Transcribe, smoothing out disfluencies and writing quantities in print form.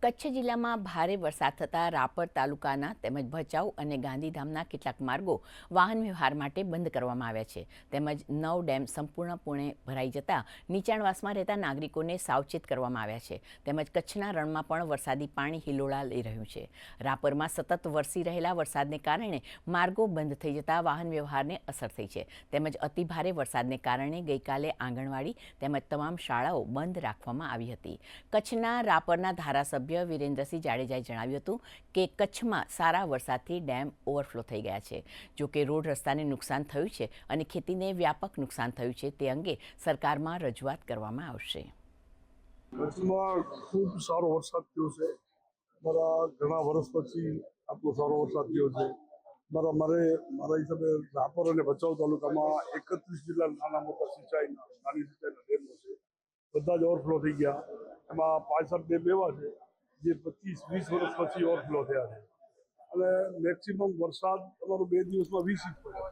કચ્છ જિલ્લામાં ભારે વરસાદ થતાં રાપર તાલુકાના તેમજ ભચાઉ અને ગાંધીધામના કેટલાક માર્ગો વાહન વ્યવહાર માટે બંધ કરવામાં આવ્યા છે. તેમજ 9 ડેમ સંપૂર્ણપણે ભરાઈ જતા નીચાણવાસમાં રહેતા નાગરિકોને સાવચેત કરવામાં આવ્યા છે. તેમજ કચ્છના રણમાં પણ વરસાદી પાણી હિલોળા લઈ રહ્યું છે. રાપરમાં સતત વરસી રહેલા વરસાદને કારણે માર્ગો બંધ થઈ જતા વાહન વ્યવહારને અસર થઈ છે. તેમજ અતિભારે વરસાદને કારણે ગઈકાલે આંગણવાડી તેમજ તમામ શાળાઓ બંધ રાખવામાં આવી હતી. કચ્છના રાપરના ધારાસભ્ય વિરેન્દ્રસિંહ જાડેજાએ જણાવ્યું હતું કે કચ્છમાં સારા વરસાદથી ડેમ ઓવરફ્લો થઈ ગયા છે. જો કે રોડ રસ્તાને નુકસાન થયું છે અને ખેતીને વ્યાપક નુકસાન થયું છે તે અંગે સરકારમાં રજૂઆત કરવામાં આવશે. કચ્છમાં ખૂબ સારો વરસાદ થયો છે. ઘણા વર્ષ પછી આટલો સારો વરસાદ થયો છે. મારા હિસાબે રાપર અને ભચાઉ તાલુકામાં 31 જિલ્લા નાના મોટા નાની સિંચાઈના ડેમો છે. બધા જ ઓવરફ્લો થઈ ગયા. એમાં 65 ડેમ એવા છે જે 25-20 વર્ષ પછી ઓવરફ્લો થયા છે અને મેક્સિમમ વરસાદ તમારો 2 દિવસમાં 20 ઇંચ પડ્યો.